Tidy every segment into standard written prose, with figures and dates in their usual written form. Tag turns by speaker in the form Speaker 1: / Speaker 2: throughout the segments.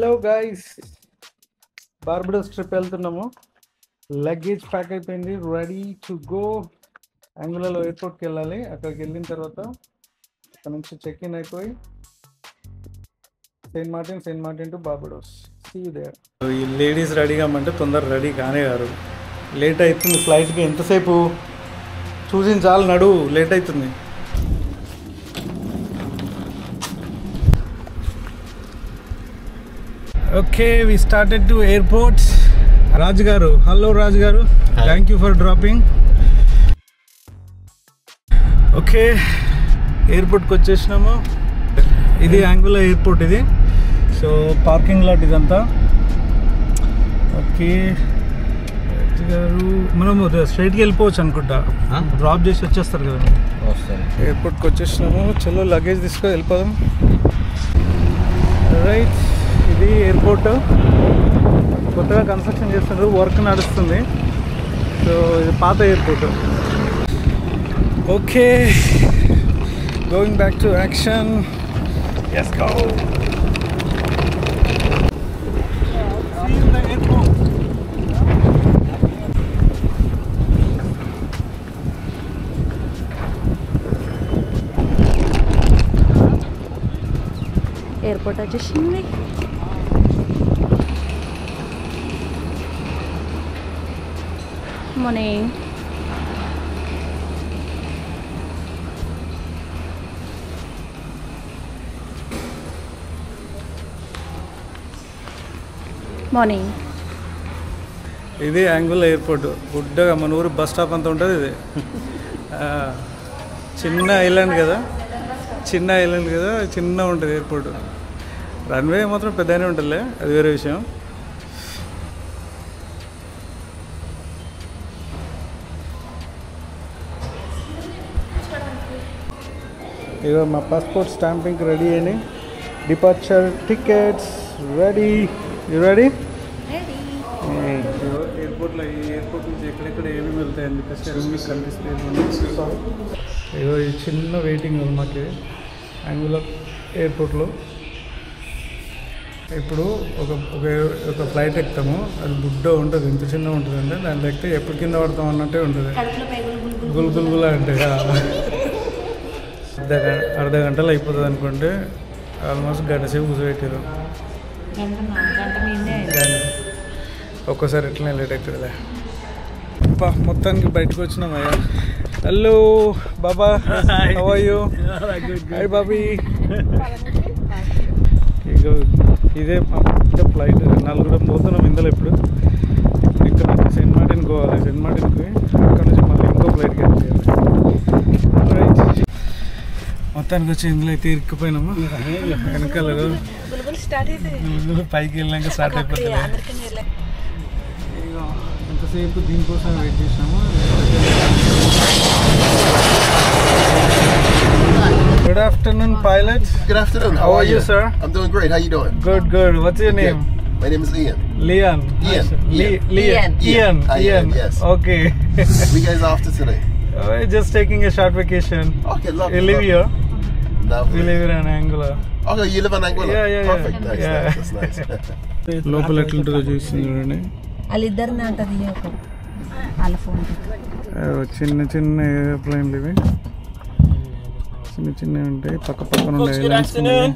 Speaker 1: Hello guys, Barbados trip వెళ్తున్నాము. Luggage pack అయిపోయింది, ready to go. యాంగులలో ఎయిర్పోర్ట్కి వెళ్ళాలి. అక్కడికి వెళ్ళిన తర్వాత అక్కడ నుంచి చెక్ ఇన్ అయిపోయి Saint Martin to Barbados. See you there. ఈ లేడీస్ రెడీగా అంటే తొందర రెడీ కానే గారు. లేట్ అవుతుంది ఫ్లైట్కి. ఎంతసేపు చూసిన చాలు, నడు, లేట్ అవుతుంది. Okay, we started to airport. Raju garu, hello Raju garu, thank you for dropping. Okay, ఎయిర్పోర్ట్కి వచ్చేసినాము. ఇది యాంగులా ఎయిర్పోర్ట్. ఇది సో పార్కింగ్ లాట్ ఇదంతా. ఓకే రాజు గారు, మనం స్ట్రైట్కి వెళ్ళిపోవచ్చు అనుకుంటా. డ్రాప్ చేసి వచ్చేస్తారు కదా. ఎయిర్పోర్ట్కి వచ్చేసినాము. చలో లగేజ్ తీసుకొని వెళ్ళిపోదాం. రైట్, ఇది ఎయిర్పోర్ట్. కొత్తగా కన్స్ట్రక్షన్ చేస్తున్నారు, వర్క్ నడుస్తుంది. సో ఇది పాత airport. Okay, going back to action. Let's go.
Speaker 2: Airport వచ్చేసింది. మార్నింగ్. మార్నింగ్.
Speaker 1: ఇది యాంగులా ఎయిర్పోర్ట్. గుడ్డగా మన ఊరు బస్ స్టాప్ అంతా ఉంటుంది. ఇది చిన్న ఐలాండ్ కదా, చిన్న ఉంటుంది ఎయిర్పోర్ట్. రన్వే మాత్రం పెద్దగానే ఉంటుందిలే, అది వేరే విషయం. ఇగో మా పాస్పోర్ట్ స్టాంపింగ్ రెడీ అయ్యి, departure tickets ready. You ready? ఎయిర్పోర్ట్లో ఈ ఎయిర్పోర్ట్ నుంచి ఎక్కడెక్కడ ఏమేమి వెళ్తాయని చెప్పేసి మీకు కనిపిస్తుంది. ఇగో ఈ చిన్న వెయిటింగ్ ఉంది మాకు యాంగులా ఎయిర్పోర్ట్లో. ఇప్పుడు ఒక ఫ్లైట్ ఎక్కుతాము. అది బుడ్డ ఉంటుంది, ఎంత చిన్న ఉంటుంది అంటే దాంట్లో ఎక్కితే ఎప్పుడు కింద పడతాం అన్నట్టే ఉంటుంది. గుల్గుల్గులా అంటే అర్ధ గంటలు అయిపోతుంది అనుకుంటే ఆల్మోస్ట్ గంట సేపు కూర్చోబెట్టారు. ఒక్కోసారి ఎట్లనే లేట్ అవుతుందిలే. మొత్తానికి బయటకు వచ్చినాం అయ్యా. Hello Baba, how are you? Hi Bobby. ఇదే ఫ్లైట్, నలుగురం పోతున్నాం ఇందులో. ఇప్పుడు ఇక్కడ నుంచి సెయింట్ మార్టిన్ పోవాలి. సెయింట్ మార్టిన్కి అక్కడ నుంచి మళ్ళీ ఇంకో ఫ్లైట్కి వెళ్ళాలి. మొత్తానికి వచ్చి ఇందులో అయితే ఇరుక్కుపోయినాము. వెనకాల పైకి వెళ్ళాక స్టార్ట్ అయిపోతుంది. ఎంతసేపు దీనికోసం వెయిట్ చేసినాము. Good afternoon, pilot.
Speaker 3: Good afternoon.
Speaker 1: How are you, sir?
Speaker 3: I'm doing great. How you doing?
Speaker 1: Good. What's your name?
Speaker 3: My name is Ian.
Speaker 1: Leon. Ian.
Speaker 3: Yes.
Speaker 1: Okay.
Speaker 3: We guys after today?
Speaker 1: We're just taking a short vacation.
Speaker 3: Okay, lovely.
Speaker 1: You live here?
Speaker 3: Lovely.
Speaker 1: We live here in Anguilla.
Speaker 3: Okay, you live in Anguilla?
Speaker 1: Yeah.
Speaker 3: Perfect. Nice.
Speaker 1: Yeah.
Speaker 3: That's nice.
Speaker 1: లోపల ఎట్లుంటుందో చూసింది చూడండి.
Speaker 2: వాళ్ళిద్దరిని అంటది వాళ్ళ phone.
Speaker 1: చిన్న ఎయిర్ప్లేన్లు ఇవి, చిన్నవి ఉంటాయి. పక్కన ఉంటాయి. Good afternoon.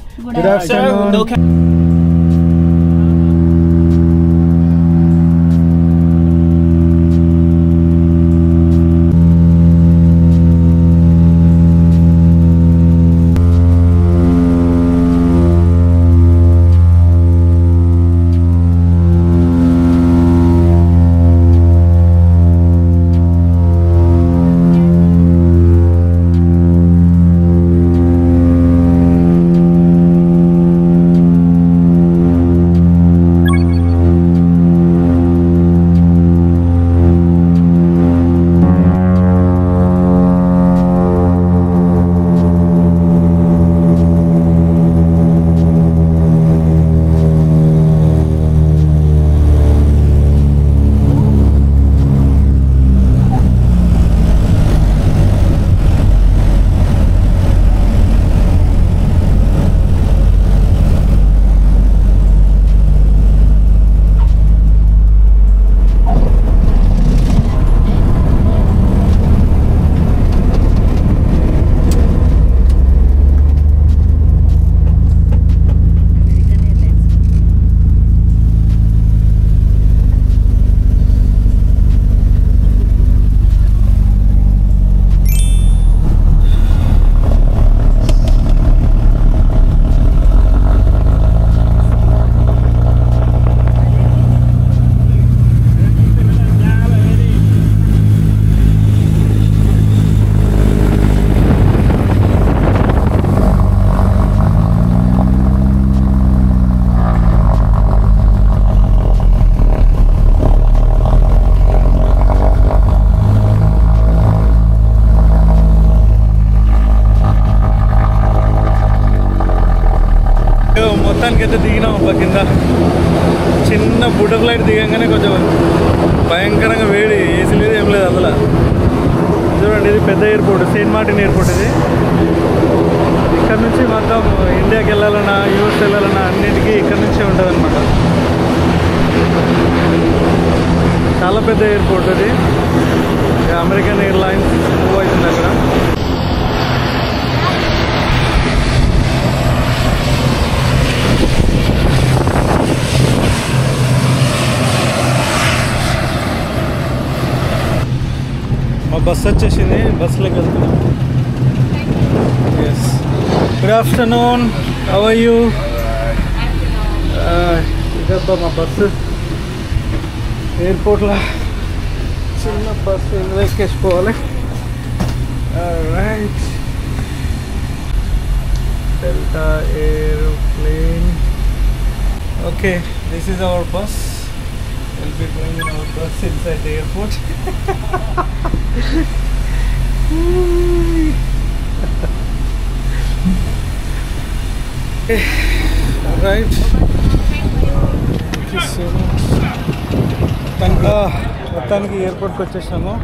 Speaker 1: మొత్తానికైతే దిగినాం అబ్బా కింద. చిన్న బుట్ట ఫ్లైట్ దిగంగానే కొంచెం భయంకరంగా వేడి, ఏసీ లేదు ఏం లేదు అసలు. చూడండి ఇది పెద్ద ఎయిర్పోర్ట్, సెయింట్ మార్టిన్ ఎయిర్పోర్ట్ ఇది. ఇక్కడ నుంచి మొత్తం ఇండియాకి వెళ్ళాలన్నా యూఎస్ వెళ్ళాలన్నా అన్నిటికీ ఇక్కడ నుంచే ఉంటుంది అనమాట. చాలా పెద్ద ఎయిర్పోర్ట్ అది. అమెరికన్ ఎయిర్లైన్స్ మూవ్ అవుతుంది అక్కడ. మా బస్ వచ్చేసింది, బస్సులోకి వెళ్తున్నాం. Yes, good afternoon, how are you? ఇదబ్బా మా బస్సు, ఎయిర్పోర్ట్లో చిన్న బస్సు ఇందులో ఎక్కేసుకోవాలి. Right, Delta aeroplane. Okay, this is our bus. We'll be going in our bus inside the airport. Alright. Thank you so much. మొత్తానికి ఎయిర్పోర్ట్కి వచ్చేసాము.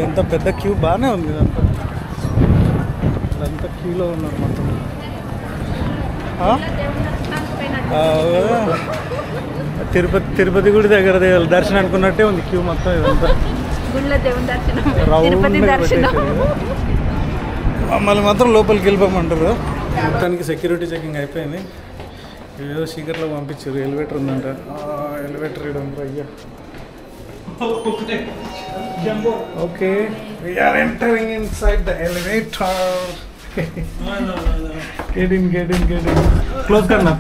Speaker 1: ఎంత పెద్ద క్యూ, బాగానే ఉంది ఇదంతా క్యూలో ఉన్నారు మొత్తం. తిరుపతి గుడి దగ్గర దర్శనం అనుకున్నట్టే ఉంది క్యూ మొత్తం. ఇదంతా మళ్ళీ మాత్రం లోపలికి వెళ్ళిపోమంటారు. మొత్తానికి సెక్యూరిటీ చెకింగ్ అయిపోయింది. ఏదో సీకర్లో పంపించారు. ఎలివేటర్ ఉందంట. ఎలివేటర్ ఇవ్వడం అయ్యా. Okay, we're entering inside the elevator. Get in. Close करना.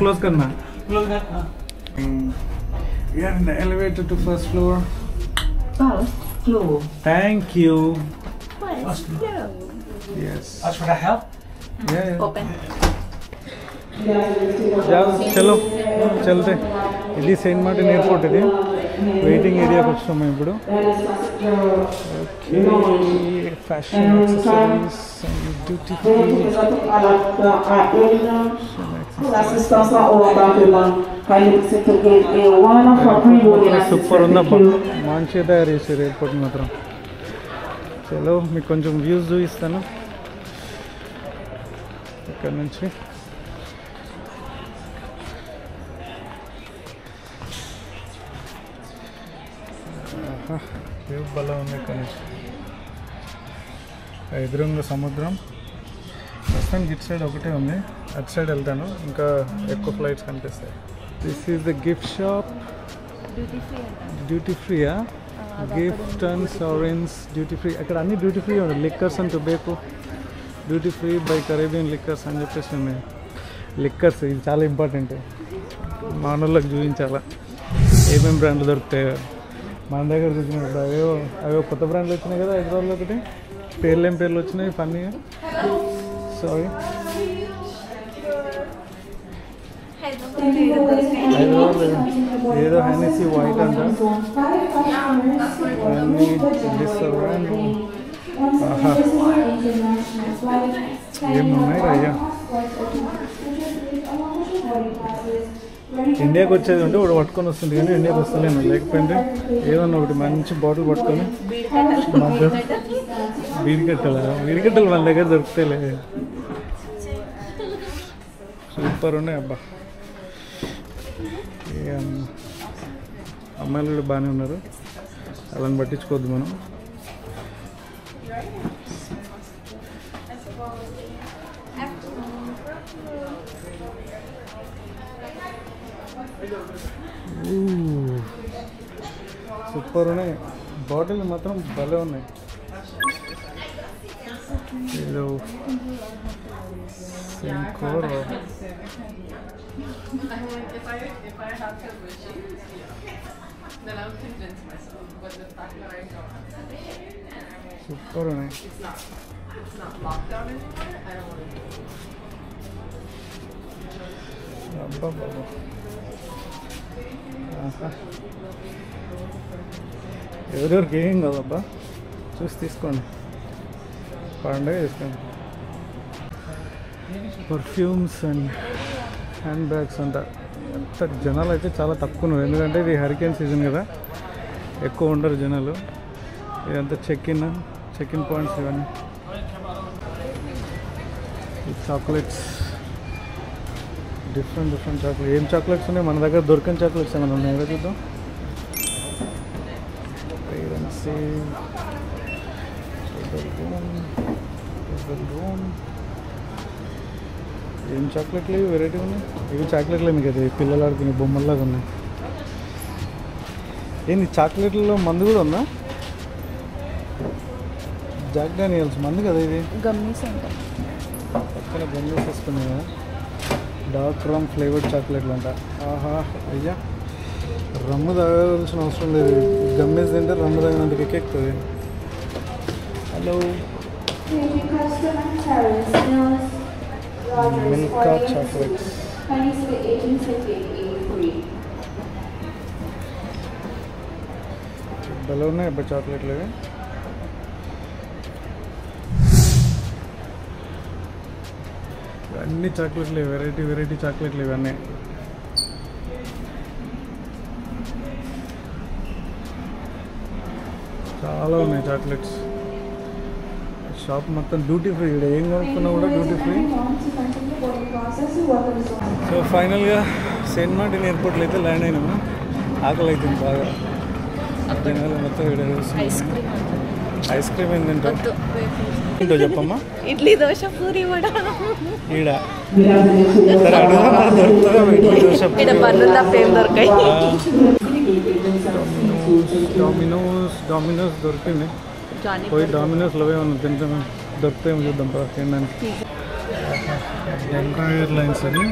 Speaker 1: We are in the elevator to first floor.
Speaker 4: First floor.
Speaker 1: Thank you.
Speaker 4: First floor.
Speaker 1: Yes.
Speaker 5: Ask for the help.
Speaker 1: Yeah.
Speaker 2: Open.
Speaker 1: जाओ, चलते. ఇది Saint Martin airport. ఇది waiting ఏరియాకి వచ్చాము ఇప్పుడు. Okay, fashion accessories and duty free. Super ఉందబ్బా, మంచిగా తయారు చేశారు ఎయిర్పోర్ట్ మాత్రం. చలో మీకు కొంచెం వ్యూస్ చూపిస్తాను ఇక్కడ నుంచి. వ్యూ బలం ఉంది ఇక్కడ నుంచి. ఎదురుంగా సముద్రం. ప్రస్తుతానికి ఇటు సైడ్ ఒకటే ఉంది, అటు సైడ్ వెళ్తాను, ఇంకా ఎక్కువ ఫ్లైట్స్ కనిపిస్తాయి. This is the gift shop. Duty ఫ్రీయా? Gift and souvenirs duty free. అక్కడ అన్ని డ్యూటీ ఫ్రీ ఉంది. Liquors and tobacco duty free by Caribbean liquors అని చెప్పేసి ఉన్నాయి. లిక్కర్స్ ఇది చాలా ఇంపార్టెంట్, మానవులకు చూపించాలా ఏమేమి బ్రాండ్లు దొరుకుతాయి. మన దగ్గర చూసినప్పుడు అవో కొత్త బ్రాండ్లు వచ్చినాయి కదా హైదరాబాద్లో. ఒకటి ఏం పేర్లు వచ్చినాయి ఫన్నీగా. సారీ, హైదరాబాద్ ఏదో హెనెసీ వైట్ అంట. ఏమున్నాయి అయ్యా. ఇండియాకి వచ్చేది ఉంటే ఒకటి పట్టుకొని వస్తుంది, కానీ ఇండియాకి వస్తలేను. లేకపోతే ఏదన్నా ఒకటి మంచి బాటిల్ పట్టుకొని బీడికట్టలు మన దగ్గర దొరుకుతాయిలే. సూపర్ ఉన్నాయి అబ్బా. అమ్మాయిలు కూడా బాగానే ఉన్నారు, వాళ్ళని పట్టించుకోవద్దు మనం. సూపర్ ఉన్నాయి, బాటిల్ మాత్రం భలే ఉన్నాయి. ఏదో కూర సూపర్ ఉన్నాయి. అబ్బా బాబా, ఎవరెవరికి ఏం కాదబ్బా, చూసి తీసుకోండి, పండుగ చేసుకోండి. పర్ఫ్యూమ్స్ అండ్ హ్యాండ్ బ్యాగ్స్ అంట. ఎంత జనాలు అయితే చాలా తక్కువ ఉన్నారు, ఎందుకంటే ఇది హరికేన్ సీజన్ కదా, ఎక్కువ ఉండరు జనాలు. ఇదంతా చెక్ ఇన్ పాయింట్స్ ఇవన్నీ. ఈ చాక్లెట్స్, డిఫరెంట్ చాక్లెట్స్. ఏం చాక్లెట్స్ ఉన్నాయి మన దగ్గర? దొరకని చాక్లెట్స్ ఏమైనా ఉన్నాయి కదా, చూద్దాం. ఏం చాక్లెట్లు ఇవి? వెరైటీ ఉన్నాయి. ఇవి చాక్లెట్లు మీకు అది పిల్లలు ఆడుకునే బొమ్మల్లాగా ఉన్నాయి. ఏంది చాక్లెట్లలో మందు కూడా ఉందా? జాక్ డానియల్స్ మందు కదా ఇది.
Speaker 2: గమ్మీస్ అంట.
Speaker 1: పక్కన గమ్మీస్ వస్తున్నాయి కదా. డార్క్ రమ్ ఫ్లేవర్డ్ చాక్లెట్లు అంట. ఆహా అయ్యా, రమ్ము తాగాల్సిన అవసరం లేదు. గమ్మీస్ తింటే రమ్ము తాగినందుకు ఎక్కేస్తుంది. Hello, Milka chocolates. భలే ఉన్నాయి అబ్బా చాక్లెట్లు ఇవి. అన్ని చాక్లెట్లు, వెరైటీ చాక్లెట్లు ఇవన్నీ. చాలా ఉన్నాయి చాక్లెట్స్. షాప్ మొత్తం డ్యూటీ ఫ్రీ. ఇక్కడ ఏం కొనుక్కున్నా కూడా డ్యూటీ ఫ్రీ. సో ఫైనల్గా సెయింట్ మార్టిన్ ఎయిర్పోర్ట్లో అయితే ల్యాండ్ అయినాము. ఆకలి అవుతుంది బాగా. జనాలు మొత్తం ఇక్కడ ఐస్ క్రీమ్ ఏం తింటాం? ఏంటో చెప్పమ్మా.
Speaker 2: ఇడ్లీ, దోశ, పూరి, వడ.
Speaker 1: ఈడ సరే అడుగుదా, దొరుకుతుందా ఇడ్లీ దోశ?
Speaker 2: ఇక్కడ పనులు తప్ప ఏం దొరకాయి.
Speaker 1: డామినోస్ దొరికింది. పోయి డామినోస్లో ఏమన్నా తింటాం, దొరుకుతాయేమో చూద్దాం తినడానికి. డెల్టా ఎయిర్లైన్స్ అని,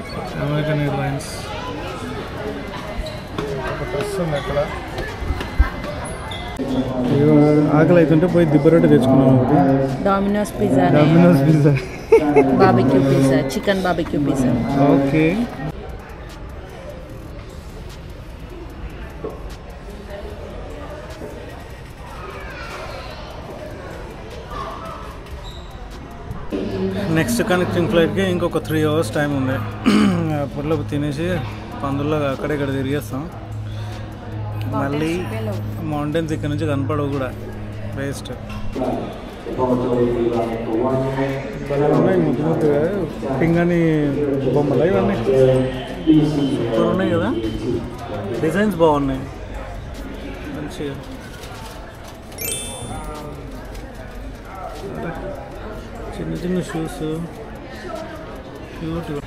Speaker 1: అమెరికన్ ఎయిర్లైన్స్. ఒక బస్సు ఉంది అక్కడ. ఆకలి అవుతుంటే పోయి దిబ్బరొట్టి తెచ్చుకున్నాం ఒకటి.
Speaker 2: Domino's pizza, barbecue pizza, chicken barbecue pizza.
Speaker 1: Okay. Next connecting ఫ్లైట్కి ఇంకొక 3 hours టైం ఉంది. అప్పట్లో తినేసి పందుల్లో అక్కడే ఇక్కడ తిరిగేస్తాం. మళ్ళీ మౌంటైన్స్ ఇక్కడ నుంచి కనపడవు కూడా, వేస్ట్. భలే ఉన్నాయి ముద్దుగా పింగని బొమ్మలు ఇవన్నీ. సూపర్ ఉన్నాయి కదా, డిజైన్స్ బాగున్నాయి మంచిగా. చిన్న షూస్ క్యూట్గా.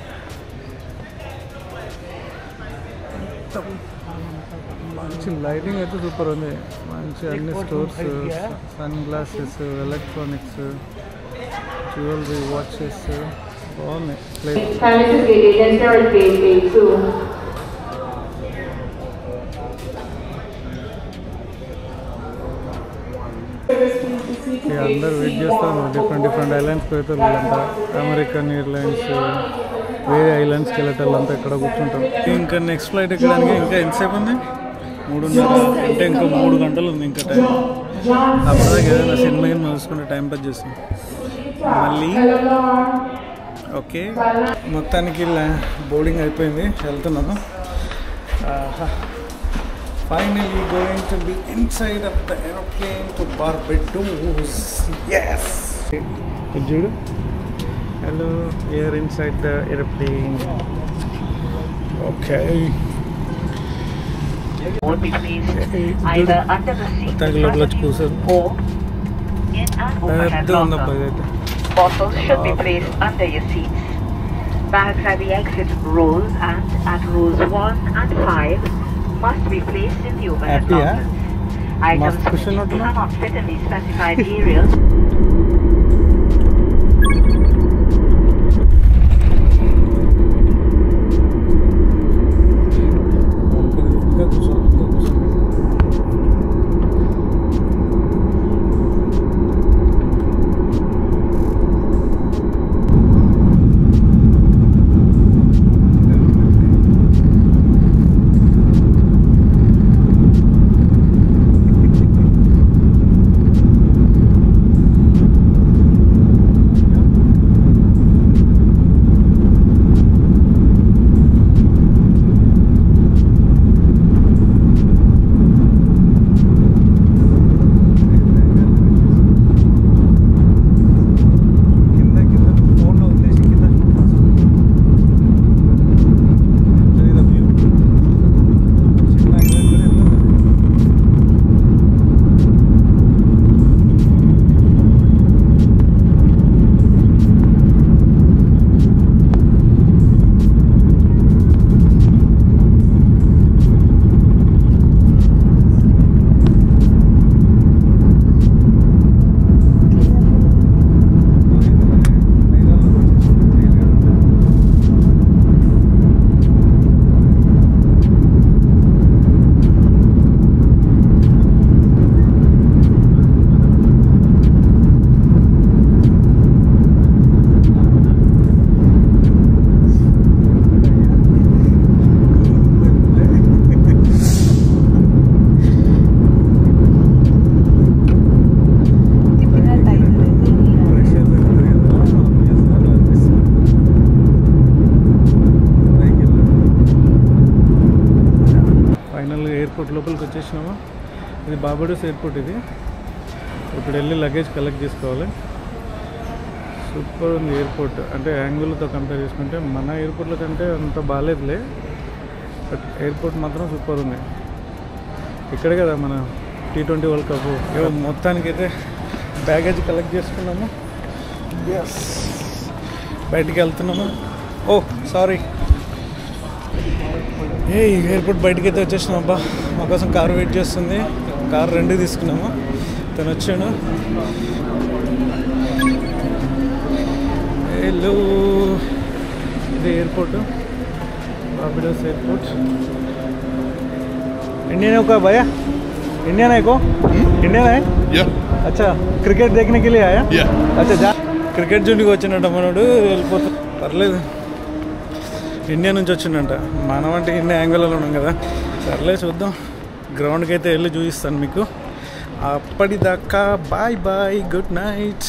Speaker 1: మంచి లైటింగ్ అయితే సూపర్ ఉంది. మంచి అన్ని stores, sun glasses, electronics, jewellery, watches బాగున్నాయి. అందరూ వెయిట్ చేస్తాను. డిఫరెంట్ ఐలాండ్స్కి అయితే వీళ్ళంతా అమెరికన్ ఎయిర్లైన్స్, వేరే ఐలాండ్స్కి వెళ్ళేటోళ్ళంతా ఇక్కడ కూర్చుంటాం. ఇంకా నెక్స్ట్ ఫ్లైట్ ఎక్కడానికి ఇంకా ఎంతసేపు ఉంది? 3:30 అంటే ఇంకా 3 గంటలు ఉంది ఇంకా టైం. అప్పటిదాకా ఏదైనా సినిమా చూసుకుంటే టైం పాస్ చేస్తాం మళ్ళీ. ఓకే, మొత్తానికి బోర్డింగ్ అయిపోయింది, వెళ్తున్నాను. Finally going to be inside of the aeroplane to Barbados. Yes. Judu. Hello. We are inside the airplane. Okay.
Speaker 4: Would be placed either under the seat or in and overhead locker. Bottles should be placed under your seats. Bags at the exit rows and at rows 1 and 5 must be placed in the overhead lockers. Items which cannot fit in the specified areas.
Speaker 1: లోపలికి వచ్చేసినాము. ఇది Barbados airport. ఇది ఇప్పుడు వెళ్ళి luggage collect చేసుకోవాలి. Super ఉంది airport. అంటే యాంగుల్తో compare చేసుకుంటే మన ఎయిర్పోర్ట్ల కంటే అంత బాగాలేదులే, బట్ ఎయిర్పోర్ట్ మాత్రం సూపర్ ఉంది. ఇక్కడే కదా మన T20 వరల్డ్ కప్. మొత్తానికైతే బ్యాగేజ్ కలెక్ట్ చేసుకున్నాము. ఎస్, బయటికి వెళ్తున్నాము. ఓ సారీ, ఎయిర్పోర్ట్ బయటికి అయితే వచ్చేసినాం. అబ్బా, మా కోసం కారు వెయిట్ చేస్తుంది. కారు 2 తీసుకున్నాము. తను వచ్చాను. హలో, ఇది ఎయిర్పోర్ట్, बार्बाडोस एयरपोर्ट. इंडियन है क्या भैया? इंडियन है को? इंडियन है?
Speaker 3: Yeah.
Speaker 1: अच्छा, क्रिकेट देखने के लिए आया?
Speaker 3: Yeah.
Speaker 1: अच्छा, जा క్రికెట్ జూనికి వచ్చినట్ట మనోడు. వెళ్ళిపోతా, పర్లేదు. ఇండియా నుంచి వచ్చిందంట. మనం అంటే ఇండియా యాంగిల్లో ఉన్నాం కదా. సర్లే, చూద్దాం. గ్రౌండ్కి అయితే వెళ్ళి చూపిస్తాను మీకు. అప్పటిదాకా బాయ్ బాయ్, గుడ్ నైట్.